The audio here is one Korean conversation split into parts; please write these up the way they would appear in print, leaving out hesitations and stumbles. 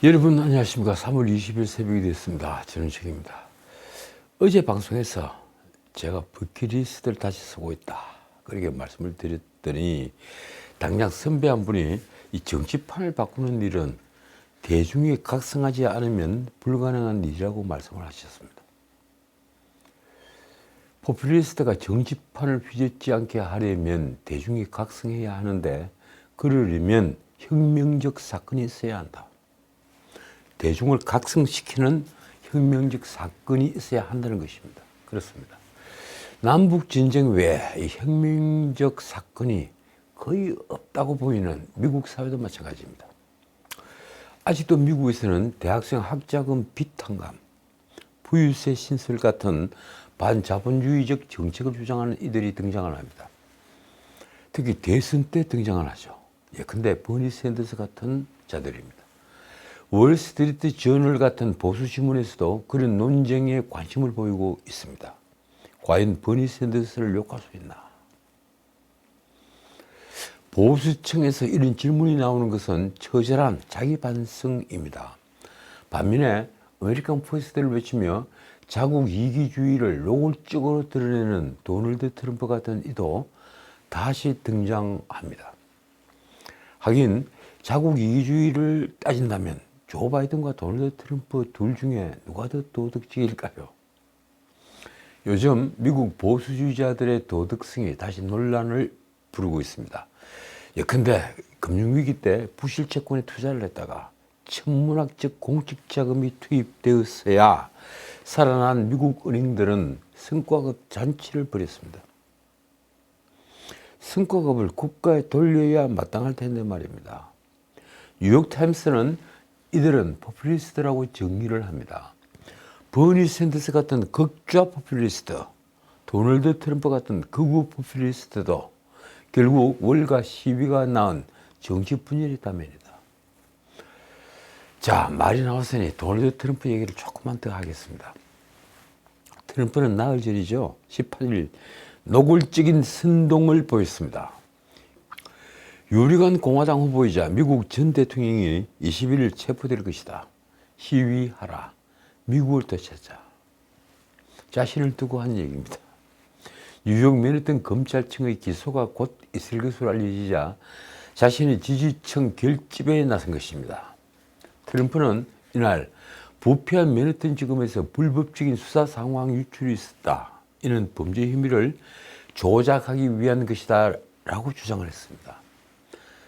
여러분 안녕하십니까. 3월 20일 새벽이 됐습니다. 저는 책입니다. 어제 방송에서 제가 버킷리스트를 다시 쓰고 있다 그렇게 말씀을 드렸더니 당장 선배 한 분이 이 정치판을 바꾸는 일은 대중이 각성하지 않으면 불가능한 일이라고 말씀을 하셨습니다. 포퓰리스트가 정치판을 휘젓지 않게 하려면 대중이 각성해야 하는데 그러려면 혁명적 사건이 있어야 한다. 대중을 각성시키는 혁명적 사건이 있어야 한다는 것입니다. 그렇습니다. 남북전쟁 외에 이 혁명적 사건이 거의 없다고 보이는 미국 사회도 마찬가지입니다. 아직도 미국에서는 대학생 학자금 비탄감, 부유세 신설 같은 반자본주의적 정책을 주장하는 이들이 등장을 합니다. 특히 대선 때 등장을 하죠. 예컨대 버니 샌더스 같은 자들입니다. 월스트리트 저널 같은 보수신문에서도 그런 논쟁에 관심을 보이고 있습니다. 과연 버니 샌더스를 욕할 수 있나? 보수층에서 이런 질문이 나오는 것은 처절한 자기 반성입니다. 반면에 아메리칸 퍼스트를 외치며 자국 이기주의를 노골적으로 드러내는 도널드 트럼프 같은 이도 다시 등장합니다. 하긴 자국 이기주의를 따진다면 조 바이든과 도널드 트럼프 둘 중에 누가 더 도덕적일까요? 요즘 미국 보수주의자들의 도덕성이 다시 논란을 부르고 있습니다. 예컨대 금융위기 때 부실 채권에 투자를 했다가 천문학적 공적 자금이 투입되었어야 살아난 미국 은행들은 성과급 잔치를 벌였습니다. 성과급을 국가에 돌려야 마땅할 텐데 말입니다. 뉴욕타임스는 이들은 포퓰리스트라고 정의를 합니다. 버니 샌더스 같은 극좌 포퓰리스트, 도널드 트럼프 같은 극우 포퓰리스트도 결국 월가 시위가 낳은 정치 분열이다면이다. 자, 말이 나왔으니 도널드 트럼프 얘기를 조금만 더 하겠습니다. 트럼프는 나흘 전이죠. 18일 노골적인 선동을 보였습니다. 유리관 공화당 후보이자 미국 전 대통령이 21일 체포될 것이다. 시위하라. 미국을 되찾자. 자신을 두고 한 얘기입니다. 뉴욕 맨해튼 검찰청의 기소가 곧 있을 것으로 알려지자 자신의 지지층 결집에 나선 것입니다. 트럼프는 이날 부패한 맨해튼 지검에서 불법적인 수사 상황 유출이 있었다. 이는 범죄 혐의를 조작하기 위한 것이다 라고 주장을 했습니다.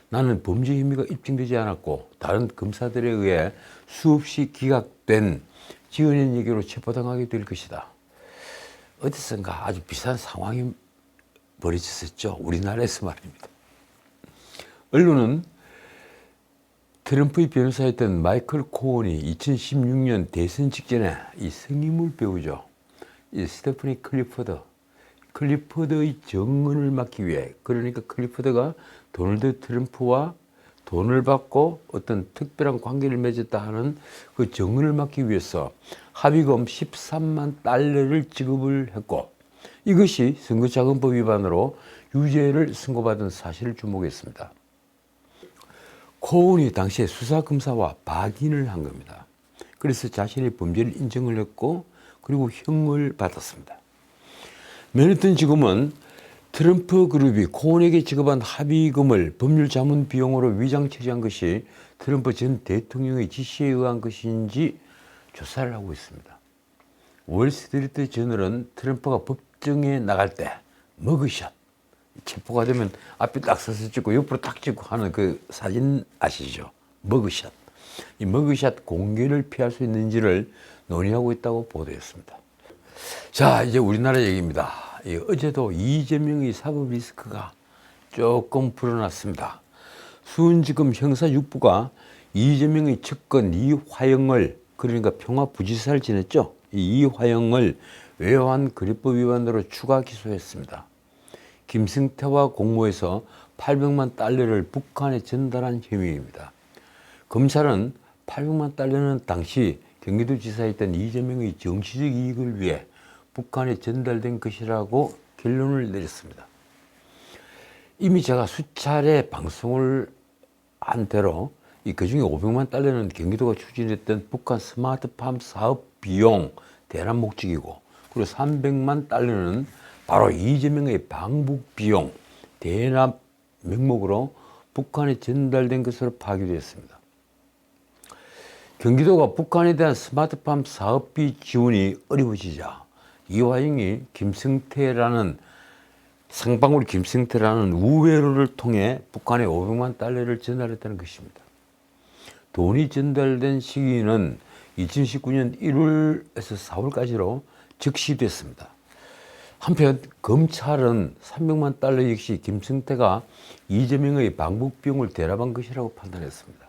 나는 범죄 혐의가 입증되지 않았고 다른 검사들에 의해 수없이 기각된 지어낸 얘기로 체포당하게 될 것이다. 어디선가 아주 비슷한 상황이 벌어졌었죠. 우리나라에서 말입니다. 언론은 트럼프의 변호사였던 마이클 코언이 2016년 대선 직전에 이 성인물 배우죠. 이 스테프니 클리포드의 정언을 막기 위해, 그러니까 클리포드가 도널드 트럼프와 돈을 받고 어떤 특별한 관계를 맺었다 하는 그 정언을 막기 위해서 합의금 13만 달러를 지급을 했고 이것이 선거자금법 위반으로 유죄를 선고받은 사실을 주목했습니다. 코언이 당시에 수사검사와 박인을 한 겁니다. 그래서 자신의 범죄를 인정을 했고 그리고 형을 받았습니다. 맨해튼 지검은 트럼프 그룹이 코언에게 지급한 합의금을 법률 자문 비용으로 위장 처리한 것이 트럼프 전 대통령의 지시에 의한 것인지 조사를 하고 있습니다. 월스트리트 저널은 트럼프가 법정에 나갈 때 머그샷, 체포가 되면 앞에 딱 서서 찍고 옆으로 딱 찍고 하는 그 사진 아시죠? 머그샷. 이 머그샷 공개를 피할 수 있는지를 논의하고 있다고 보도했습니다. 자, 이제 우리나라 얘기입니다. 어제도 이재명의 사법 리스크가 조금 불어났습니다. 수원지검 형사 6부가 이재명의 측근 이화영을, 그러니까 평화부지사를 지냈죠. 이 이화영을 외환거래법 위반으로 추가 기소했습니다. 김승태와 공모해서 800만 달러를 북한에 전달한 혐의입니다. 검찰은 800만 달러는 당시 경기도지사였던 이재명의 정치적 이익을 위해 북한에 전달된 것이라고 결론을 내렸습니다. 이미 제가 수차례 방송을 한 대로 그중에 500만 달러는 경기도가 추진했던 북한 스마트팜 사업 비용 대납 목적이고, 그리고 300만 달러는 바로 이재명의 방북 비용 대납 명목으로 북한에 전달된 것으로 파악되었습니다. 경기도가 북한에 대한 스마트팜 사업비 지원이 어려워지자 이화영이 상방울 김승태라는 우회로를 통해 북한에 500만 달러를 전달했다는 것입니다. 돈이 전달된 시기는 2019년 1월에서 4월까지로 적시됐습니다. 한편 검찰은 300만 달러 역시 김승태가 이재명의 방북 비용을 대납한 것이라고 판단했습니다.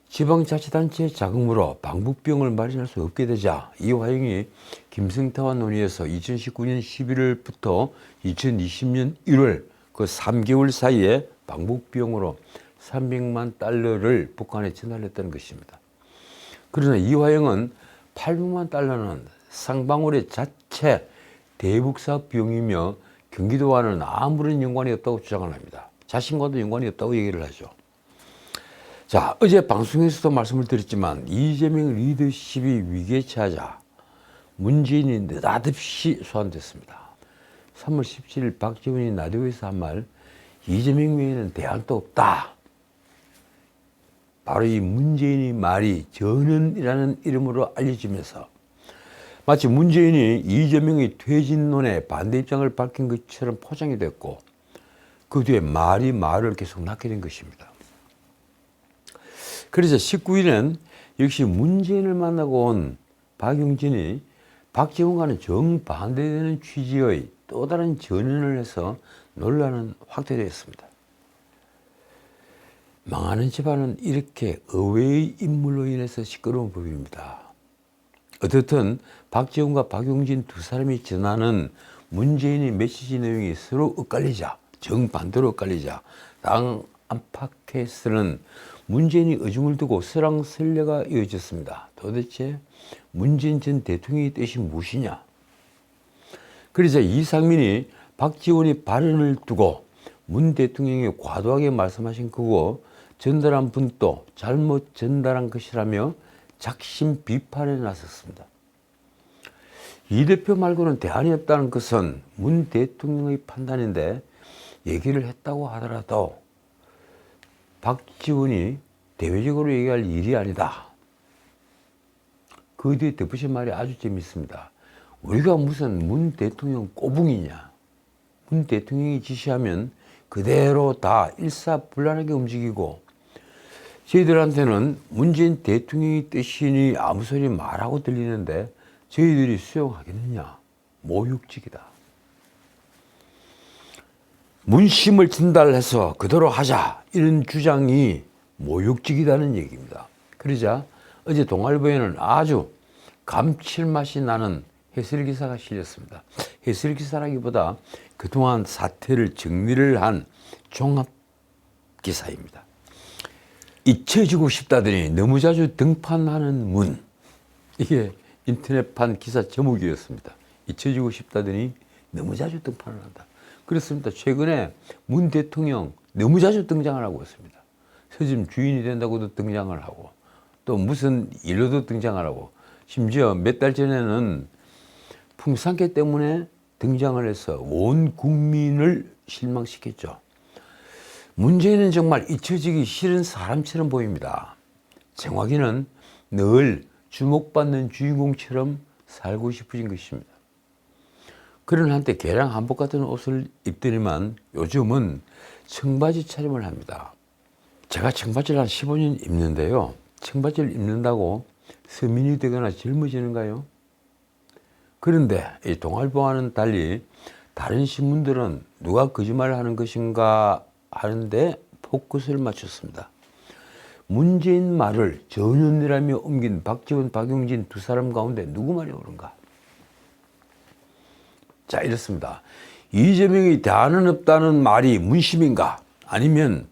지방자치단체 자금으로 방북 비용을 마련할 수 없게 되자 이화영이 김승태와 논의해서 2019년 11월부터 2020년 1월 그 3개월 사이에 방북 비용으로 300만 달러를 북한에 전달했다는 것입니다. 그러나 이화영은 800만 달러는 상방울의 자체 대북 사업 비용이며 경기도와는 아무런 연관이 없다고 주장을 합니다. 자신과도 연관이 없다고 얘기를 하죠. 자, 어제 방송에서도 말씀을 드렸지만 이재명 리더십이 위기에 처하자 문재인이 느닷없이 소환됐습니다. 3월 17일 박지원이 라디오에서 한 말, 이재명 외에는 대안도 없다. 바로 이 문재인의 말이 전현이라는 이름으로 알려지면서 마치 문재인이 이재명의 퇴진론에 반대 입장을 밝힌 것처럼 포장이 됐고, 그 뒤에 말을 계속 낳게 된 것입니다. 그래서 19일엔 역시 문재인을 만나고 온 박용진이 박지원과는 정반대되는 취지의 또 다른 전언을 해서 논란은 확대되었습니다. 망하는 집안은 이렇게 의외의 인물로 인해서 시끄러운 법입니다. 어떻든 박지원과 박용진 두 사람이 전하는 문재인의 메시지 내용이 서로 엇갈리자, 정반대로 엇갈리자 당 안팎에서는 문재인이 의중을 두고 설왕설래가 이어졌습니다. 도대체 문재인 전 대통령의 뜻이 무엇이냐? 그러자 이상민이 박지원이 발언을 두고 문 대통령이 과도하게 말씀하신 거고 전달한 분도 잘못 전달한 것이라며 작심 비판에 나섰습니다. 이 대표 말고는 대안이 없다는 것은 문 대통령의 판단인데, 얘기를 했다고 하더라도 박지원이 대외적으로 얘기할 일이 아니다. 그 뒤에 덧붙인 말이 아주 재밌습니다. 우리가 무슨 문 대통령 꼬붕이냐. 문 대통령이 지시하면 그대로 다 일사불란하게 움직이고, 저희들한테는 문재인 대통령의 뜻이니 아무 소리 말하고 들리는데 저희들이 수용하겠느냐. 모욕적이다. 문심을 전달해서 그대로 하자, 이런 주장이 모욕적이다는 얘기입니다. 그러자 어제 동아일보에는 아주 감칠맛이 나는 해설기사가 실렸습니다. 해설기사라기보다 그동안 사태를 정리를 한 종합기사입니다. 잊혀지고 싶다더니 너무 자주 등판하는 문. 이게 인터넷판 기사 제목이었습니다. 잊혀지고 싶다더니 너무 자주 등판을 한다. 그렇습니다. 최근에 문 대통령 너무 자주 등장을 하고 있습니다. 서점 주인이 된다고도 등장을 하고, 또 무슨 일로도 등장을 하고, 심지어 몇 달 전에는 풍산개 때문에 등장을 해서 온 국민을 실망시켰죠. 문재인은 정말 잊혀지기 싫은 사람처럼 보입니다. 정확히는 늘 주목받는 주인공처럼 살고 싶으신 것입니다. 그런 한때 개량 한복 같은 옷을 입더니만 요즘은 청바지 차림을 합니다. 제가 청바지를 한 15년 입는데요. 청바지를 입는다고 서민이 되거나 젊어지는가요? 그런데 이 동아일보와는 달리 다른 신문들은 누가 거짓말을 하는 것인가 하는데 포커스를 맞췄습니다. 문재인 말을 전현이라며 옮긴 박지원, 박용진 두 사람 가운데 누구 말이 옳은가? 자, 이렇습니다. 이재명이 대안은 없다는 말이 문심인가? 아니면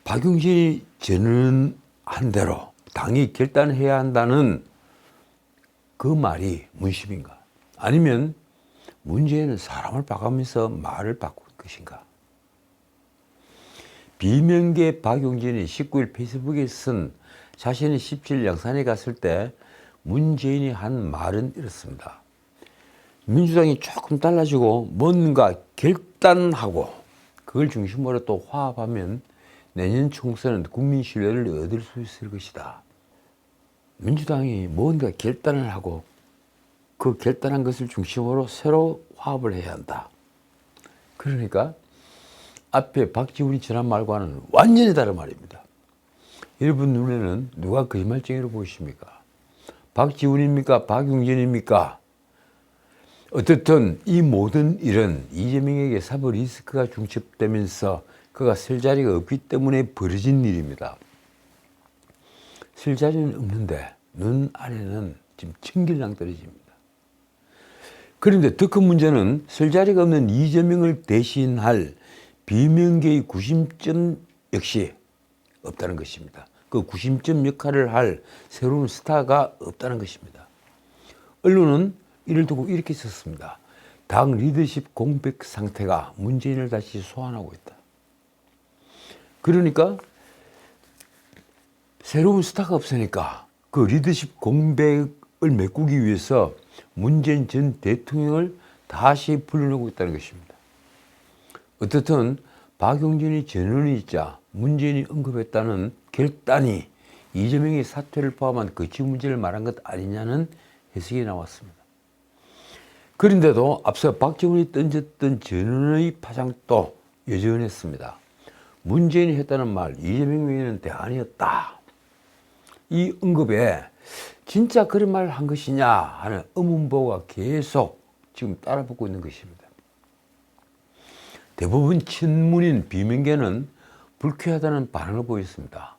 박용진이 전언한 대로 당이 결단해야 한다는 그 말이 문심인가? 아니면 문재인은 사람을 봐가면서 말을 바꾼 것인가? 비명계 박용진이 19일 페이스북에 쓴 자신이 17일 양산에 갔을 때 문재인이 한 말은 이렇습니다. 민주당이 조금 달라지고 뭔가 결단하고 그걸 중심으로 또 화합하면 내년 총선은 국민 신뢰를 얻을 수 있을 것이다. 민주당이 뭔가 결단을 하고 그 결단한 것을 중심으로 새로 화합을 해야 한다. 그러니까 앞에 박지훈이 지난 말과는 완전히 다른 말입니다. 여러분 눈에는 누가 거짓말쟁이로 보이십니까? 박지훈입니까? 박용진입니까? 어떻든 이 모든 일은 이재명에게 사법 리스크가 중첩되면서 그가 설 자리가 없기 때문에 벌어진 일입니다. 설 자리는 없는데 눈 아래는 지금 천길랑 떨어집니다. 그런데 더 큰 문제는 설 자리가 없는 이재명을 대신할 비명계의 구심점 역시 없다는 것입니다. 그 구심점 역할을 할 새로운 스타가 없다는 것입니다. 언론은 이를 두고 이렇게 썼습니다. 당 리더십 공백 상태가 문재인을 다시 소환하고 있다. 그러니까 새로운 스타가 없으니까 그 리더십 공백을 메꾸기 위해서 문재인 전 대통령을 다시 불러내고 있다는 것입니다. 어떻든 박용진이 전원이자 문재인이 언급했다는 결단이 이재명의 사퇴를 포함한 거취 문제를 말한 것 아니냐는 해석이 나왔습니다. 그런데도 앞서 박지훈이 던졌던 전원의 파장도 여전했습니다. 문재인이 했다는 말, 이재명 외에는 대안이었다. 이 언급에 진짜 그런 말을 한 것이냐 하는 의문보가 계속 지금 따라붙고 있는 것입니다. 대부분 친문인 비명계는 불쾌하다는 반응을 보였습니다.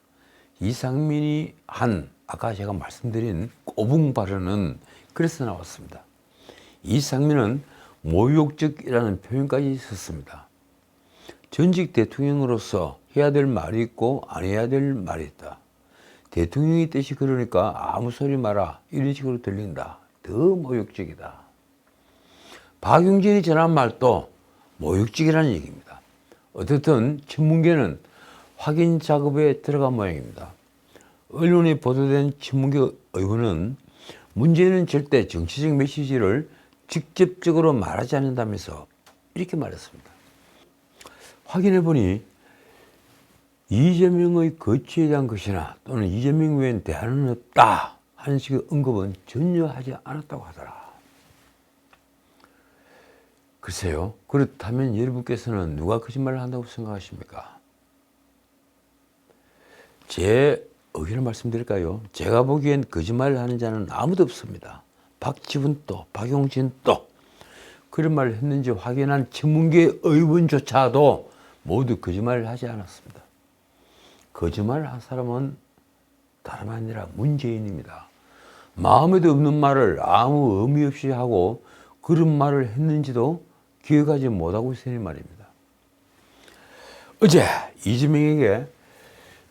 이상민이 한 아까 제가 말씀드린 꼬붕 발언은 그래서 나왔습니다. 이상민은 모욕적이라는 표현까지 썼습니다. 전직 대통령으로서 해야 될 말이 있고 안 해야 될 말이 있다. 대통령의 뜻이 그러니까 아무 소리 마라 이런 식으로 들린다. 더 모욕적이다. 박용진이 전한 말도 모욕적이라는 얘기입니다. 어쨌든 친문계는 확인 작업에 들어간 모양입니다. 언론에 보도된 친문계 의원은 문재인은 절대 정치적 메시지를 직접적으로 말하지 않는다면서 이렇게 말했습니다. 확인해보니 이재명의 거취에 대한 것이나 또는 이재명 외엔 대안은 없다 하는 식의 언급은 전혀 하지 않았다고 하더라. 글쎄요. 그렇다면 여러분께서는 누가 거짓말을 한다고 생각하십니까? 제 의견을 말씀드릴까요? 제가 보기엔 거짓말을 하는 자는 아무도 없습니다. 박지훈도 박용진도 그런 말을 했는지 확인한 친문계 의원조차도 모두 거짓말을 하지 않았습니다. 거짓말을 한 사람은 다름 아니라 문재인입니다. 마음에도 없는 말을 아무 의미 없이 하고 그런 말을 했는지도 기억하지 못하고 있으니 말입니다. 어제 이재명에게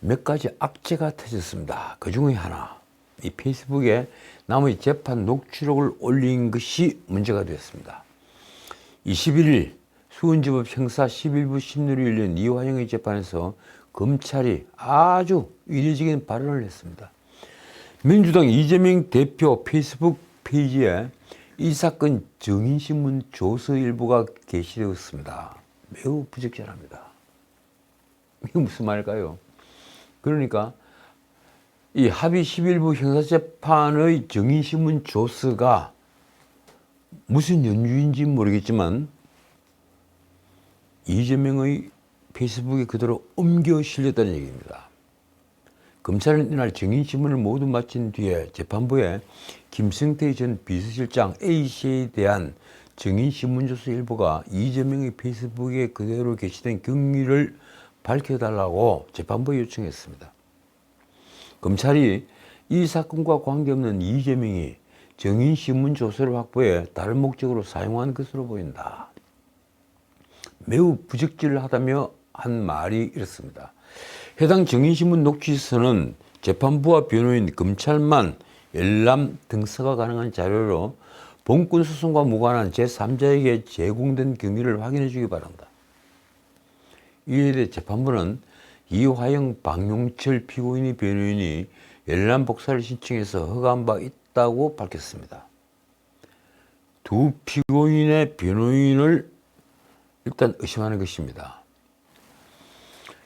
몇 가지 악재가 터졌습니다. 그 중에 하나, 이 페이스북에 남의 재판 녹취록을 올린 것이 문제가 되었습니다. 21일 수원지법 형사 11부 심리로 열린 이화영의 재판에서 검찰이 아주 이례적인 발언을 했습니다. 민주당 이재명 대표 페이스북 페이지에 이 사건 정인신문 조서 일부가 게시되었습니다. 매우 부적절합니다. 이게 무슨 말일까요? 그러니까 이 합의 11부 형사재판의 정인신문 조서가 무슨 연유인지 모르겠지만 이재명의 페이스북에 그대로 옮겨 실렸다는 얘기입니다. 검찰은 이날 정인신문을 모두 마친 뒤에 재판부에 김성태 전 비서실장 A씨에 대한 정인신문조서 일부가 이재명의 페이스북에 그대로 게시된 경위를 밝혀달라고 재판부에 요청했습니다. 검찰이 이 사건과 관계없는 이재명이 정인신문 조서를 확보해 다른 목적으로 사용한 것으로 보인다. 매우 부적절하다며 한 말이 이렇습니다. 해당 정인신문 녹취서는 재판부와 변호인, 검찰만 열람 등서가 가능한 자료로 본건 소송과 무관한 제3자에게 제공된 경위를 확인해 주기 바란다. 이에 대해 재판부는 이화영, 박용철 피고인의 변호인이 열람 복사를 신청해서 허가한 바 있다고 밝혔습니다. 두 피고인의 변호인을 일단 의심하는 것입니다.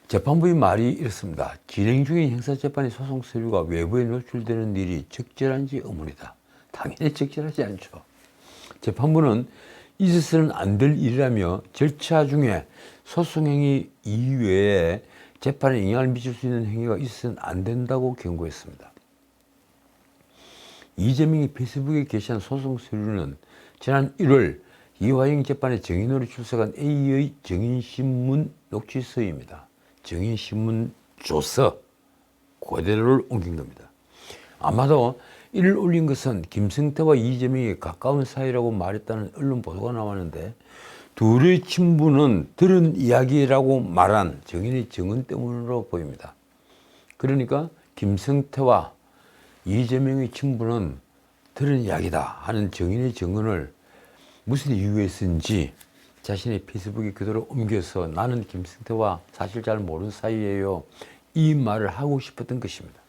재판부의 말이 이렇습니다. 진행 중인 형사재판의 소송 서류가 외부에 노출되는 일이 적절한지 의문이다. 당연히 적절하지 않죠. 재판부는 있어서는 안 될 일이라며 절차 중에 소송행위 이외에 재판에 영향을 미칠 수 있는 행위가 있어서는 안 된다고 경고했습니다. 이재명이 페이스북에 게시한 소송 서류는 지난 1월 이화영 재판에 증인으로 출석한 A의 증인신문 녹취서입니다. 증인신문 조서 그대로를 옮긴 겁니다. 아마도 이를 올린 것은 김성태와 이재명이 가까운 사이라고 말했다는 언론 보도가 나왔는데 둘의 친분은 들은 이야기라고 말한 증인의 증언 때문으로 보입니다. 그러니까 김성태와 이재명의 친분은 들은 이야기다 하는 증인의 증언을 무슨 이유에 쓴지 자신의 페이스북에 그대로 옮겨서 나는 김성태와 사실 잘 모르는 사이예요. 이 말을 하고 싶었던 것입니다.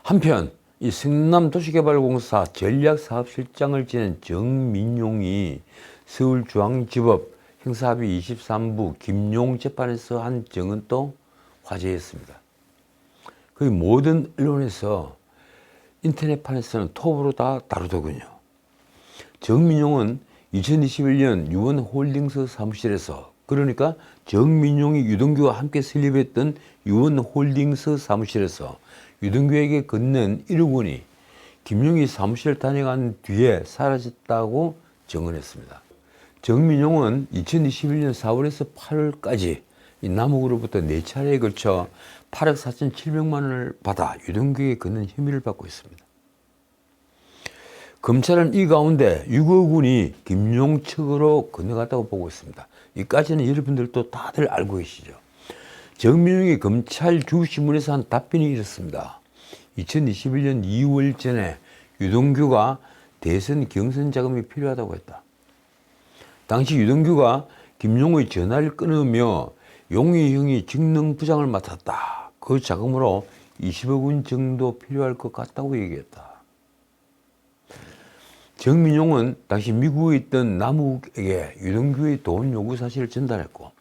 한편 이 성남도시개발공사 전략사업실장을 지낸 정민용이 서울중앙지법 형사합의 23부 김용 재판에서 한 증언도 화제였습니다. 거의 모든 언론에서 인터넷판에서는 톱으로 다 다루더군요. 정민용은 2021년 유원홀딩스 사무실에서, 그러니까 정민용이 유동규와 함께 설립했던 유원홀딩스 사무실에서 유동규에게 건넨 1억 원이 김용이 사무실을 다녀간 뒤에 사라졌다고 증언했습니다. 정민용은 2021년 4월에서 8월까지 이 남욱으로부터 4차례에 걸쳐 8억 4,700만 원을 받아 유동규에게 건넨 혐의를 받고 있습니다. 검찰은 이 가운데 6억 원이 김용 측으로 건너갔다고 보고 있습니다. 이까지는 여러분들도 다들 알고 계시죠. 정민용이 검찰 주신문에서 한 답변이 이렇습니다. 2021년 2월 전에 유동규가 대선 경선 자금이 필요하다고 했다. 당시 유동규가 김용의 전화를 끊으며 용의 형이 직능부장을 맡았다. 그 자금으로 20억 원 정도 필요할 것 같다고 얘기했다. 정민용은 당시 미국에 있던 남욱에게 유동규의 돈 요구 사실을 전달했고,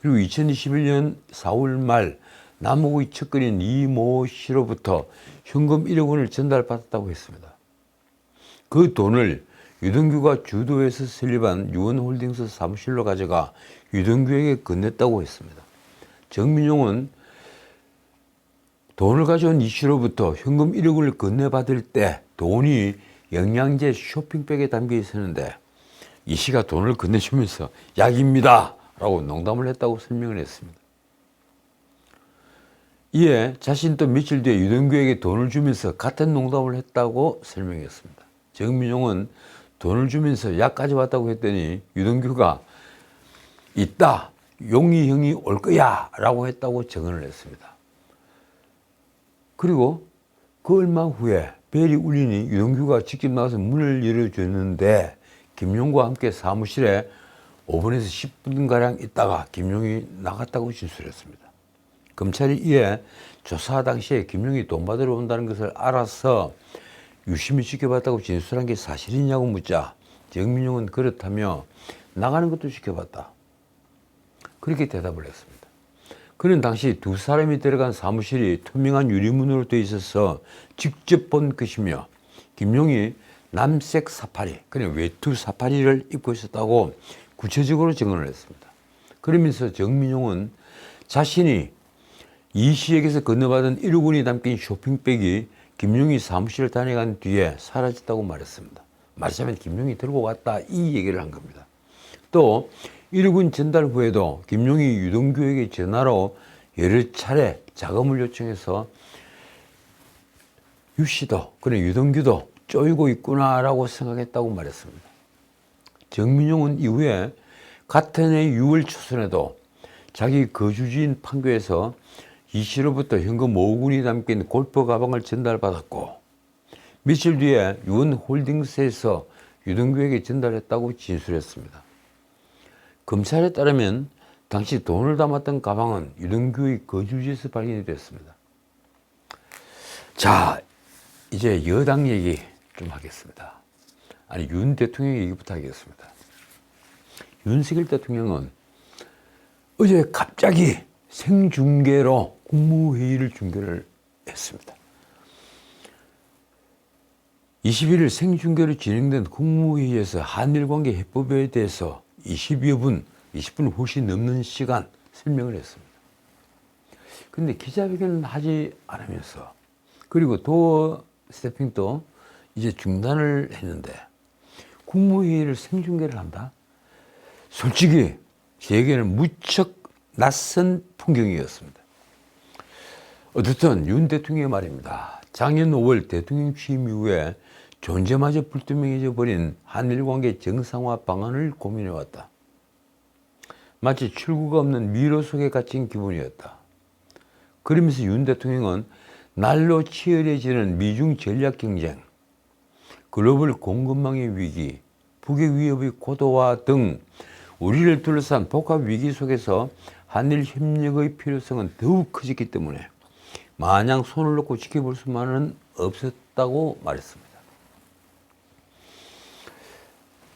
그리고 2021년 4월 말 남욱의 측근인 이모 씨로부터 현금 1억 원을 전달받았다고 했습니다. 그 돈을 유동규가 주도해서 설립한 유원홀딩스 사무실로 가져가 유동규에게 건넸다고 했습니다. 정민용은 돈을 가져온 이 씨로부터 현금 1억 원을 건네받을 때 돈이 영양제 쇼핑백에 담겨 있었는데 이 씨가 돈을 건네주면서 약입니다 라고 농담을 했다고 설명을 했습니다. 이에 자신도 며칠 뒤에 유동규에게 돈을 주면서 같은 농담을 했다고 설명했습니다. 정민용은 돈을 주면서 약 가져왔다고 했더니 유동규가 있다, 용의 형이 올 거야 라고 했다고 증언을 했습니다. 그리고 그 얼마 후에 벨이 울리니 유동규가 직접 나와서 문을 열어줬는데 김용과 함께 사무실에 5분에서 10분가량 있다가 김용이 나갔다고 진술했습니다. 검찰이 이에 조사 당시에 김용이 돈 받으러 온다는 것을 알아서 유심히 지켜봤다고 진술한 게 사실이냐고 묻자 정민용은 그렇다며 나가는 것도 지켜봤다. 그렇게 대답을 했습니다. 그는 당시 두 사람이 들어간 사무실이 투명한 유리문으로 되어 있어서 직접 본 것이며 김용이 남색 사파리, 그냥 외투 사파리를 입고 있었다고 구체적으로 증언을 했습니다. 그러면서 정민용은 자신이 이 씨에게서 건너받은 1억 원이 담긴 쇼핑백이 김용이 사무실을 다녀간 뒤에 사라졌다고 말했습니다. 말하자면 김용이 들고 갔다 이 얘기를 한 겁니다. 또 1억 원 전달 후에도 김용이 유동규에게 전화로 여러 차례 자금을 요청해서 유 씨도 그래 유동규도 쪼이고 있구나라고 생각했다고 말했습니다. 정민용은 이후에 같은 해 6월 초순에도 자기 거주지인 판교에서 이 씨로부터 현금 5억 원이 담긴 골프 가방을 전달받았고 며칠 뒤에 유원홀딩스에서 유동규에게 전달했다고 진술했습니다. 검찰에 따르면 당시 돈을 담았던 가방은 유동규의 거주지에서 발견이 됐습니다. 자, 이제 여당 얘기 좀 하겠습니다. 아니, 윤 대통령 얘기부터 하겠습니다. 윤석열 대통령은 어제 갑자기 생중계로 국무회의를 중계를 했습니다. 21일 생중계로 진행된 국무회의에서 한일관계 해법에 대해서 20분 훨씬 넘는 시간 설명을 했습니다. 그런데 기자회견을 하지 않으면서, 그리고 도어 스태핑도 이제 중단을 했는데 국무회의를 생중계를 한다? 솔직히 제게는 무척 낯선 풍경이었습니다. 어쨌든 윤 대통령의 말입니다. 작년 5월 대통령 취임 이후에 존재마저 불투명해져 버린 한일관계 정상화 방안을 고민해왔다. 마치 출구가 없는 미로 속에 갇힌 기분이었다. 그러면서 윤 대통령은 날로 치열해지는 미중 전략 경쟁, 글로벌 공급망의 위기, 북의 위협의 고도화 등 우리를 둘러싼 복합 위기 속에서 한일 협력의 필요성은 더욱 커졌기 때문에 마냥 손을 놓고 지켜볼 수만은 없었다고 말했습니다.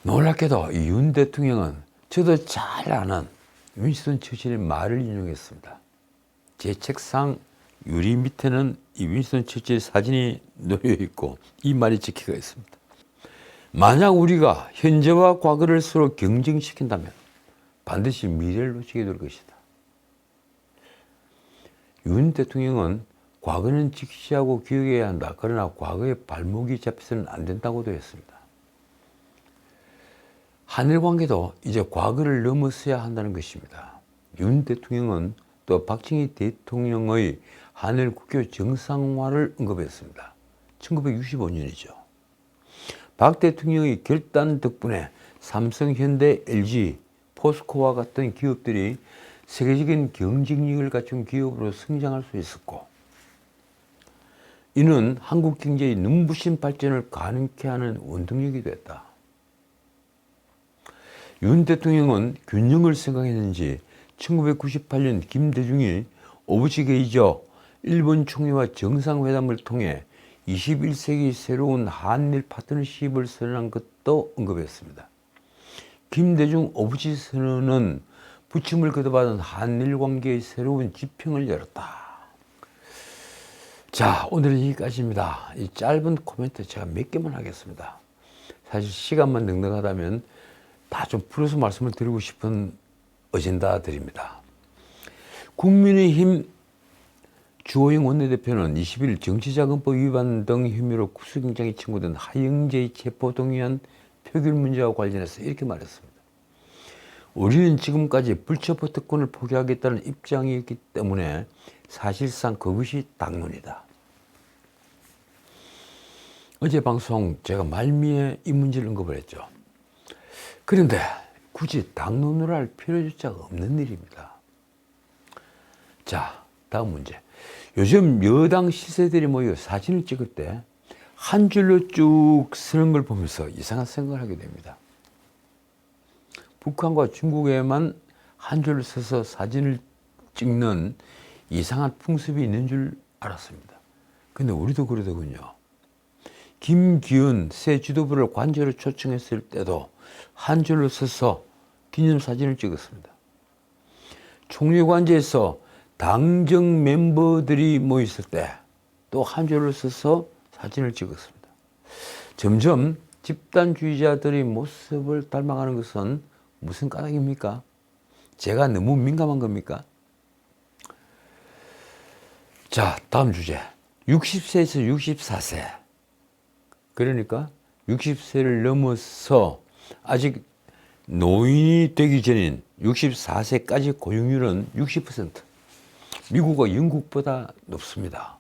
놀랍게도 윤 대통령은 저도 잘 아는 윈스턴 처칠의 말을 인용했습니다. 제 책상 유리 밑에는 이 윈스턴 처칠 사진이 놓여 있고 이 말이 적혀가 있습니다. 만약 우리가 현재와 과거를 서로 경쟁시킨다면 반드시 미래를 놓치게 될 것이다. 윤 대통령은 과거는 직시하고 기억해야 한다. 그러나 과거에 발목이 잡혀서는 안 된다고도 했습니다. 한일 관계도 이제 과거를 넘어서야 한다는 것입니다. 윤 대통령은 또 박정희 대통령의 한일 국교 정상화를 언급했습니다. 1965년이죠. 박 대통령의 결단 덕분에 삼성, 현대, LG, 포스코와 같은 기업들이 세계적인 경쟁력을 갖춘 기업으로 성장할 수 있었고, 이는 한국 경제의 눈부신 발전을 가능케 하는 원동력이 됐다. 윤 대통령은 균형을 생각했는지 1998년 김대중이 오부치 게이저 일본 총리와 정상회담을 통해 21세기 새로운 한일 파트너십을 선언한 것도 언급했습니다. 김대중 오부치 선언은 부침을 거듭하던 한일 관계의 새로운 지평을 열었다. 자, 오늘은 여기까지입니다. 이 짧은 코멘트 제가 몇 개만 하겠습니다. 사실 시간만 넉넉하다면 다 좀 풀어서 말씀을 드리고 싶은 어젠다들입니다. 국민의힘 주호영 원내대표는 20일 정치자금법 위반 등 혐의로 구속영장이 청구된 하영재의 체포동의안 표결 문제와 관련해서 이렇게 말했습니다. 우리는 지금까지 불체포 특권을 포기하겠다는 입장이었기 때문에 사실상 그것이 당론이다. 어제 방송 제가 말미에 이 문제를 언급을 했죠. 그런데 굳이 당론으로 할 필요조차 없는 일입니다. 자, 다음 문제. 요즘 여당 시세들이 모여 사진을 찍을 때 한 줄로 쭉 쓰는 걸 보면서 이상한 생각을 하게 됩니다. 북한과 중국에만 한 줄로 써서 사진을 찍는 이상한 풍습이 있는 줄 알았습니다. 근데 우리도 그러더군요. 김기현 새 지도부를 관저로 초청했을 때도 한 줄로 써서 기념사진을 찍었습니다. 총리 관저에서 당정 멤버들이 모였을 때 또 한 줄로 써서 사진을 찍었습니다. 점점 집단주의자들의 모습을 닮아가는 것은 무슨 까닭입니까? 제가 너무 민감한 겁니까? 자, 다음 주제. 60세에서 64세. 그러니까 60세를 넘어서 아직 노인이 되기 전인 64세까지 고용률은 60%. 미국과 영국보다 높습니다.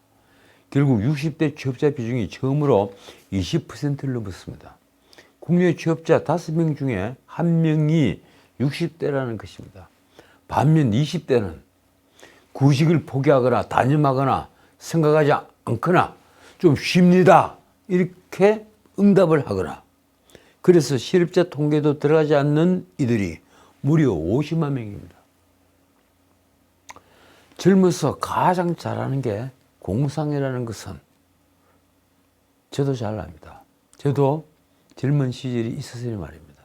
결국 60대 취업자 비중이 처음으로 20%를 넘었습니다. 국내 취업자 5명 중에 1명이 60대라는 것입니다. 반면 20대는 구직을 포기하거나 단임하거나 생각하지 않거나 좀 쉽니다. 이렇게 응답을 하거나, 그래서 실업자 통계도 들어가지 않는 이들이 무려 50만 명입니다. 젊어서 가장 잘하는 게 공상이라는 것은 저도 잘 압니다. 저도 젊은 시절이 있어서의 말입니다.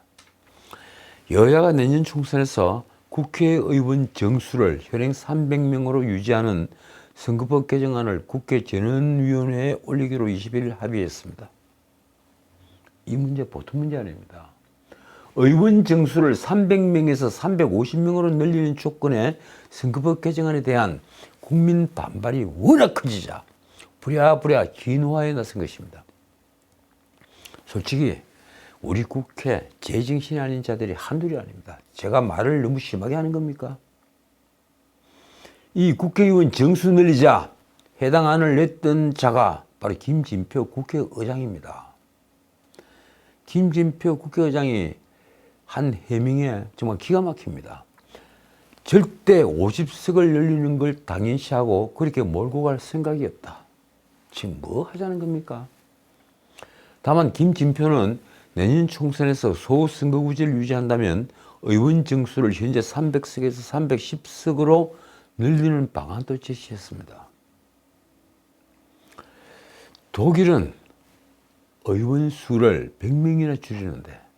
여야가 내년 총선에서 국회의원 정수를 현행 300명으로 유지하는 선거법 개정안을 국회 전원위원회에 올리기로 21일 합의했습니다. 이 문제 보통 문제 아닙니다. 의원 정수를 300명에서 350명으로 늘리는 조건에 선거법 개정안에 대한 국민 반발이 워낙 커지자 부랴부랴 진화에 나선 것입니다. 솔직히 우리 국회 제정신이 아닌 자들이 한둘이 아닙니다. 제가 말을 너무 심하게 하는 겁니까? 이 국회의원 정수 늘리자 해당 안을 냈던 자가 바로 김진표 국회의장입니다. 김진표 국회의장이 한 해명에 정말 기가 막힙니다. 절대 50석을 열리는 걸 당연시하고 그렇게 몰고 갈 생각이 없다. 지금 뭐 하자는 겁니까? 다만 김진표는 내년 총선에서 소선거구제를 유지한다면 의원 정수를 현재 300석에서 310석으로 늘리는 방안도 제시했습니다. 독일은 의원 수를 100명이나 줄이는데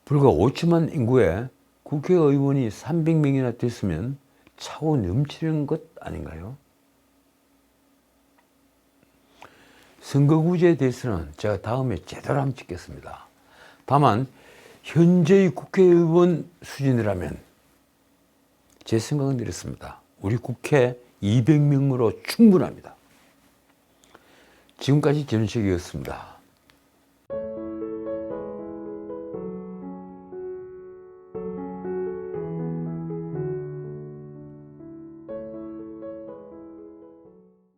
불과 5천만 인구에 국회의원이 300명이나 됐으면 차고 넘치는 것 아닌가요? 선거구제에 대해서는 제가 다음에 제대로 한번 찍겠습니다. 다만 현재의 국회의원 수준이라면 제 생각은 이렇습니다. 우리 국회 200명으로 충분합니다. 지금까지 전우식이었습니다.